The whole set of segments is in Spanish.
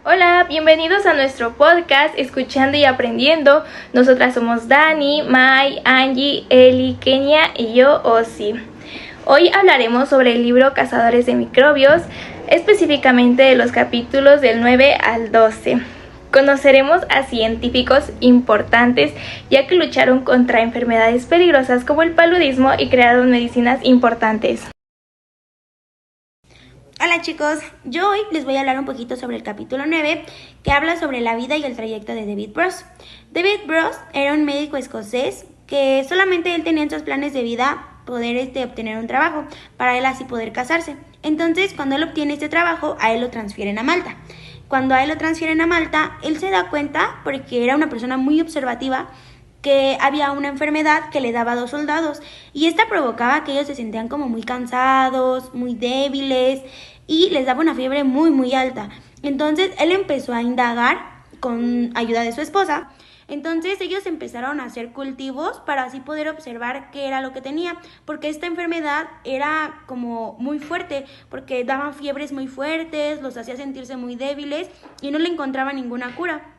Hola, bienvenidos a nuestro podcast Escuchando y Aprendiendo. Nosotras somos Dani, Mai, Angie, Eli, Kenia y yo, Osi. Hoy hablaremos sobre el libro Cazadores de Microbios, específicamente de los capítulos del 9 al 12. Conoceremos a científicos importantes ya que lucharon contra enfermedades peligrosas como el paludismo y crearon medicinas importantes. Hola chicos, yo hoy les voy a hablar un poquito sobre el capítulo 9 que habla sobre la vida y el trayecto de David Bross. David Bross era un médico escocés que solamente él tenía en sus planes de vida poder obtener un trabajo para él así poder casarse. Entonces cuando él obtiene este trabajo a él lo transfieren a Malta. Cuando a él lo transfieren a Malta, él se da cuenta porque era una persona muy observativa que había una enfermedad que le daba a 2 soldados y esta provocaba que ellos se sentían como muy cansados, muy débiles y les daba una fiebre muy alta. Entonces él empezó a indagar con ayuda de su esposa. Entonces ellos empezaron a hacer cultivos para así poder observar qué era lo que tenía, porque esta enfermedad era como muy fuerte, porque daban fiebres muy fuertes, los hacía sentirse muy débiles y no le encontraban ninguna cura.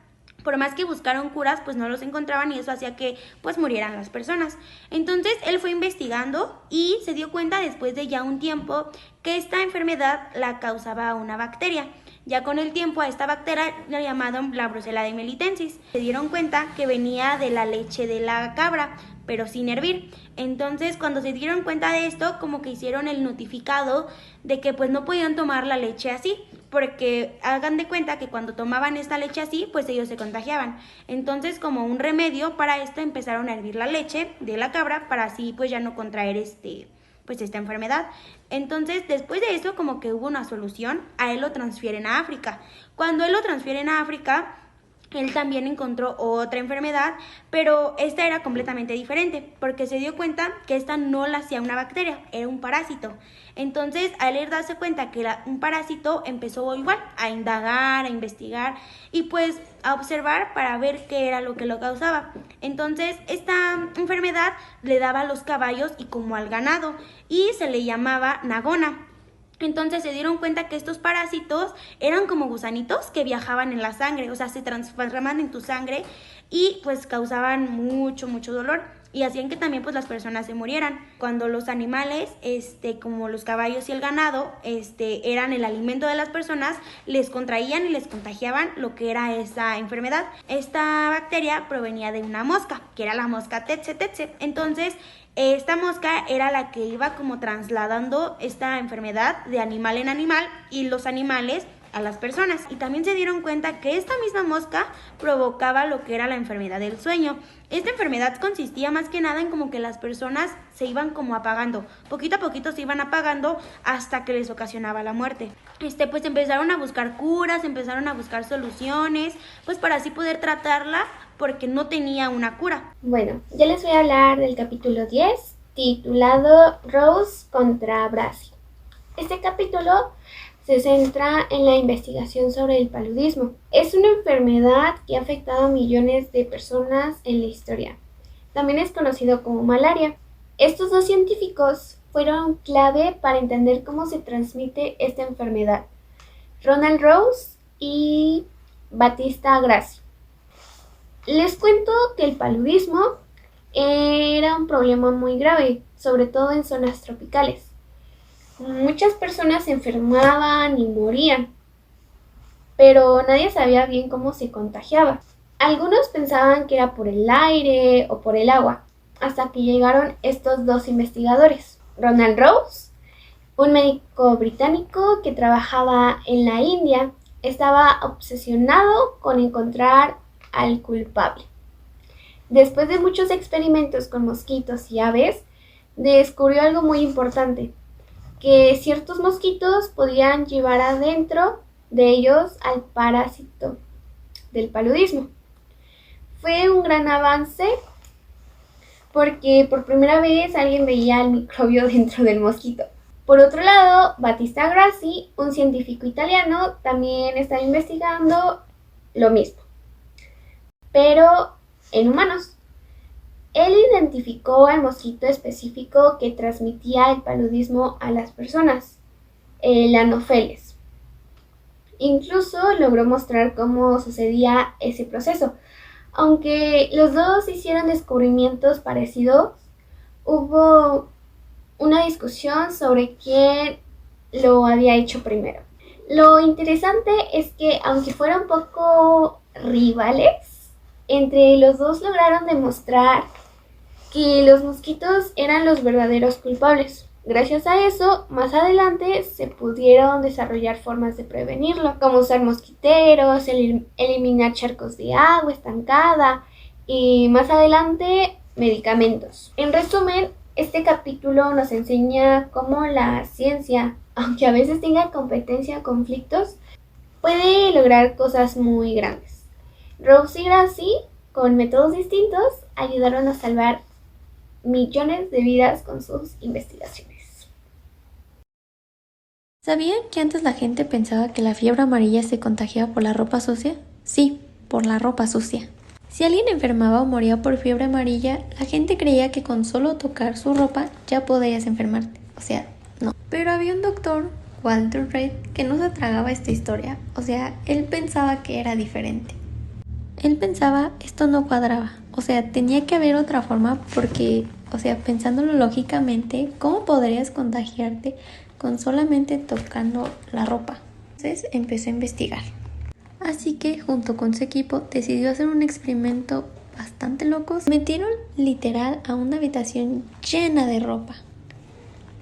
Por más que buscaron curas, pues no los encontraban y eso hacía que pues murieran las personas. Entonces él fue investigando y se dio cuenta después de ya un tiempo que esta enfermedad la causaba una bacteria. Ya con el tiempo a esta bacteria la llamaron la Brucella de melitensis. Se dieron cuenta que venía de la leche de la cabra, pero sin hervir. Entonces cuando se dieron cuenta de esto, como que hicieron el notificado de que pues no podían tomar la leche así, porque hagan de cuenta que cuando tomaban esta leche así, pues ellos se contagiaban. Entonces como un remedio para esto empezaron a hervir la leche de la cabra para así pues ya no contraer esta enfermedad. Entonces, después de eso, como que hubo una solución, a él lo transfieren a África. Cuando él lo transfieren a África, él también encontró otra enfermedad, pero esta era completamente diferente, porque se dio cuenta que esta no la hacía una bacteria, era un parásito. Entonces, al darse cuenta que era un parásito, empezó igual a indagar, a investigar y pues a observar para ver qué era lo que lo causaba. Entonces, esta enfermedad le daba a los caballos y como al ganado y se le llamaba nagona. Entonces se dieron cuenta que estos parásitos eran como gusanitos que viajaban en la sangre, o sea, se transformaban en tu sangre y pues causaban mucho dolor y hacían que también pues las personas se murieran. Cuando los animales, como los caballos y el ganado, eran el alimento de las personas, les contraían y les contagiaban lo que era esa enfermedad. Esta bacteria provenía de una mosca, que era la mosca tsetse. Entonces, esta mosca era la que iba como trasladando esta enfermedad de animal en animal y los animales a las personas. Y también se dieron cuenta que esta misma mosca provocaba lo que era la enfermedad del sueño. Esta enfermedad consistía más que nada en como que las personas se iban como apagando. Poquito a poquito se iban apagando hasta que les ocasionaba la muerte. Pues empezaron a buscar curas, empezaron a buscar soluciones, pues para así poder tratarla porque no tenía una cura. Bueno, ya les voy a hablar del capítulo 10, titulado Rose contra Brasi. Este capítulo se centra en la investigación sobre el paludismo. Es una enfermedad que ha afectado a millones de personas en la historia. También es conocido como malaria. Estos 2 científicos fueron clave para entender cómo se transmite esta enfermedad. Ronald Rose y Battista Grassi. Les cuento que el paludismo era un problema muy grave, sobre todo en zonas tropicales. Muchas personas se enfermaban y morían, pero nadie sabía bien cómo se contagiaba. Algunos pensaban que era por el aire o por el agua, hasta que llegaron estos 2 investigadores. Ronald Rose, un médico británico que trabajaba en la India, estaba obsesionado con encontrar al culpable. Después de muchos experimentos con mosquitos y aves, descubrió algo muy importante, que ciertos mosquitos podían llevar adentro de ellos al parásito del paludismo. Fue un gran avance porque por primera vez alguien veía el microbio dentro del mosquito. Por otro lado, Battista Grassi, un científico italiano, también estaba investigando lo mismo, pero en humanos. Él identificó al mosquito específico que transmitía el paludismo a las personas, el Anopheles. Incluso logró mostrar cómo sucedía ese proceso. Aunque los dos hicieron descubrimientos parecidos, hubo una discusión sobre quién lo había hecho primero. Lo interesante es que, aunque fueran un poco rivales, entre los dos lograron demostrar que los mosquitos eran los verdaderos culpables. Gracias a eso, más adelante se pudieron desarrollar formas de prevenirlo, como usar mosquiteros, eliminar charcos de agua estancada y más adelante medicamentos. En resumen, este capítulo nos enseña cómo la ciencia, aunque a veces tenga competencia o conflictos, puede lograr cosas muy grandes. Rose y Gracie, con métodos distintos, ayudaron a salvar millones de vidas con sus investigaciones. ¿Sabían que antes la gente pensaba que la fiebre amarilla se contagiaba por la ropa sucia? Sí, por la ropa sucia. Si alguien enfermaba o moría por fiebre amarilla, la gente creía que con solo tocar su ropa ya podías enfermarte. O sea, no. Pero había un doctor, Walter Reed, que no se tragaba esta historia. O sea, él pensaba que era diferente. Él pensaba esto no cuadraba. O sea, tenía que haber otra forma porque, pensándolo lógicamente, ¿cómo podrías contagiarte con solamente tocando la ropa? Entonces empezó a investigar. Así que junto con su equipo decidió hacer un experimento bastante loco. Metieron literal a una habitación llena de ropa,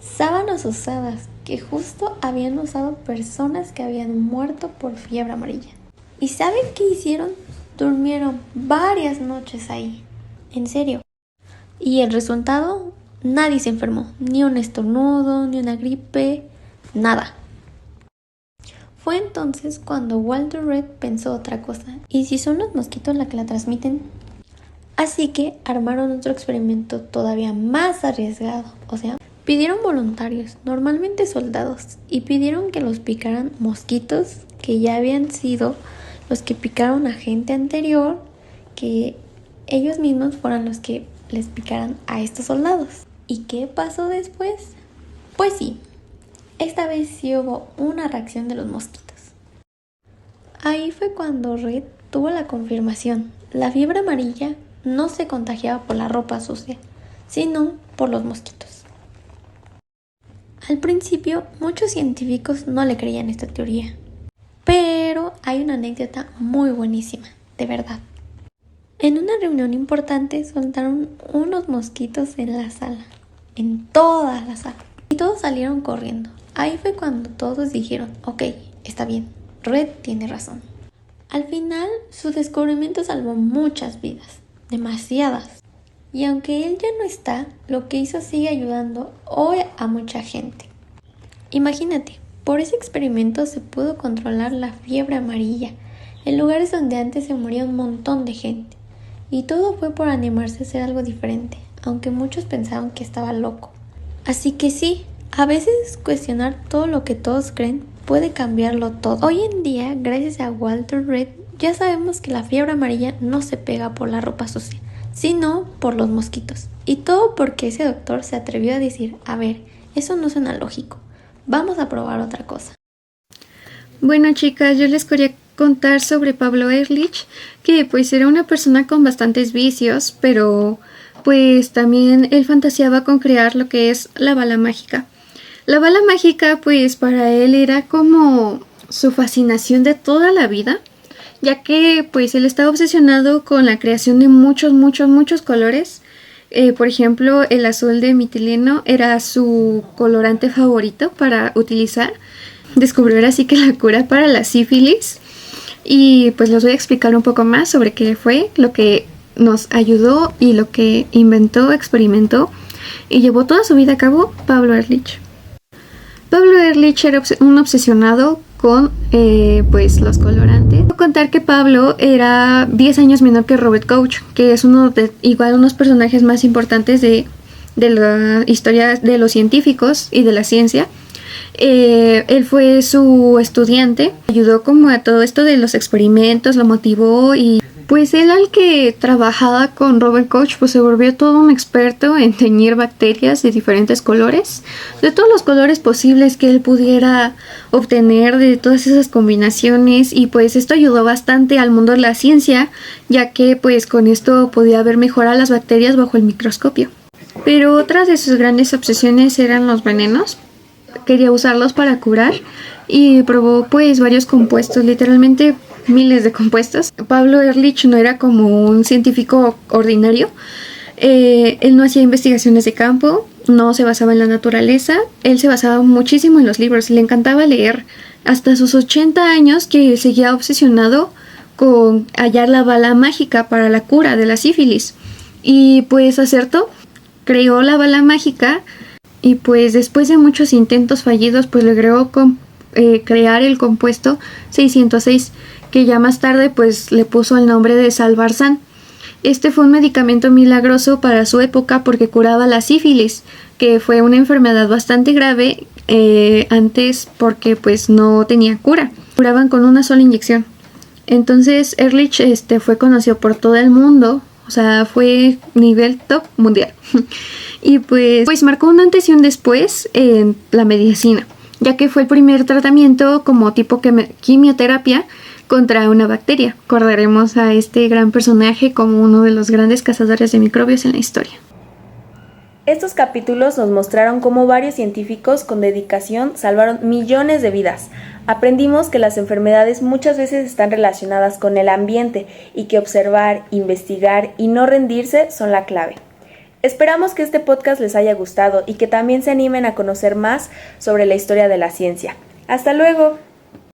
sábanas usadas que justo habían usado personas que habían muerto por fiebre amarilla. ¿Y saben qué hicieron? Durmieron varias noches ahí. En serio. Y el resultado, nadie se enfermó. Ni un estornudo, ni una gripe, nada. Fue entonces cuando Walter Reed pensó otra cosa. ¿Y si son los mosquitos la que la transmiten? Así que armaron otro experimento todavía más arriesgado. Pidieron voluntarios, normalmente soldados, y pidieron que los picaran mosquitos que ya habían sido los que picaron a gente anterior, que ellos mismos fueran los que les picaran a estos soldados. ¿Y qué pasó después? Pues sí, esta vez sí hubo una reacción de los mosquitos. Ahí fue cuando Reed tuvo la confirmación. La fiebre amarilla no se contagiaba por la ropa sucia, sino por los mosquitos. Al principio, muchos científicos no le creían esta teoría. Pero hay una anécdota muy buenísima, de verdad. En una reunión importante soltaron unos mosquitos en la sala, en toda la sala. Y todos salieron corriendo. Ahí fue cuando todos dijeron, ok, está bien, Reed tiene razón. Al final, su descubrimiento salvó muchas vidas, demasiadas. Y aunque él ya no está, lo que hizo sigue ayudando hoy a mucha gente. Imagínate, por ese experimento se pudo controlar la fiebre amarilla en lugares donde antes se moría un montón de gente. Y todo fue por animarse a hacer algo diferente, aunque muchos pensaban que estaba loco. Así que sí, a veces cuestionar todo lo que todos creen puede cambiarlo todo. Hoy en día, gracias a Walter Reed, ya sabemos que la fiebre amarilla no se pega por la ropa sucia, sino por los mosquitos. Y todo porque ese doctor se atrevió a decir, a ver, eso no suena lógico, vamos a probar otra cosa. Bueno, chicas, yo les quería contar sobre Pablo Ehrlich, que pues era una persona con bastantes vicios, pero pues también él fantaseaba con crear lo que es la bala mágica. La bala mágica pues para él era como su fascinación de toda la vida, ya que pues él estaba obsesionado con la creación de muchos colores. Por ejemplo, el azul de metileno era su colorante favorito para utilizar. Descubrió así que la cura para la sífilis. Y pues les voy a explicar un poco más sobre qué fue lo que nos ayudó y lo que inventó, experimentó y llevó toda su vida a cabo Pablo Ehrlich. Pablo Ehrlich era un obsesionado con pues los colorantes. Voy a contar que Pablo era 10 años menor que Robert Koch, que es unos personajes más importantes de la historia de los científicos y de la ciencia. Él fue su estudiante, ayudó como a todo esto de los experimentos, lo motivó y Pues él, al que trabajaba con Robert Koch, pues se volvió todo un experto en teñir bacterias de diferentes colores, de todos los colores posibles que él pudiera obtener, de todas esas combinaciones, y pues esto ayudó bastante al mundo de la ciencia, ya que pues con esto podía ver mejor a las bacterias bajo el microscopio. Pero otras de sus grandes obsesiones eran los venenos. Quería usarlos para curar y probó pues varios compuestos, literalmente miles de compuestos. Pablo Ehrlich no era como un científico ordinario. Él no hacía investigaciones de campo, no se basaba en la naturaleza, él se basaba muchísimo en los libros, le encantaba leer. Hasta sus 80 años que seguía obsesionado con hallar la bala mágica para la cura de la sífilis. Y pues acertó, creó la bala mágica y pues después de muchos intentos fallidos pues logró crear el compuesto 606, que ya más tarde pues le puso el nombre de Salvarsan. Este fue un medicamento milagroso para su época porque curaba la sífilis, que fue una enfermedad bastante grave antes porque pues no tenía cura. Curaban con una sola inyección. Entonces Ehrlich fue conocido por todo el mundo, o sea, fue nivel top mundial. Y pues marcó un antes y un después en la medicina, ya que fue el primer tratamiento como tipo quimioterapia contra una bacteria. Recordaremos a este gran personaje como uno de los grandes cazadores de microbios en la historia. Estos capítulos nos mostraron cómo varios científicos con dedicación salvaron millones de vidas. Aprendimos que las enfermedades muchas veces están relacionadas con el ambiente y que observar, investigar y no rendirse son la clave. Esperamos que este podcast les haya gustado y que también se animen a conocer más sobre la historia de la ciencia. ¡Hasta luego!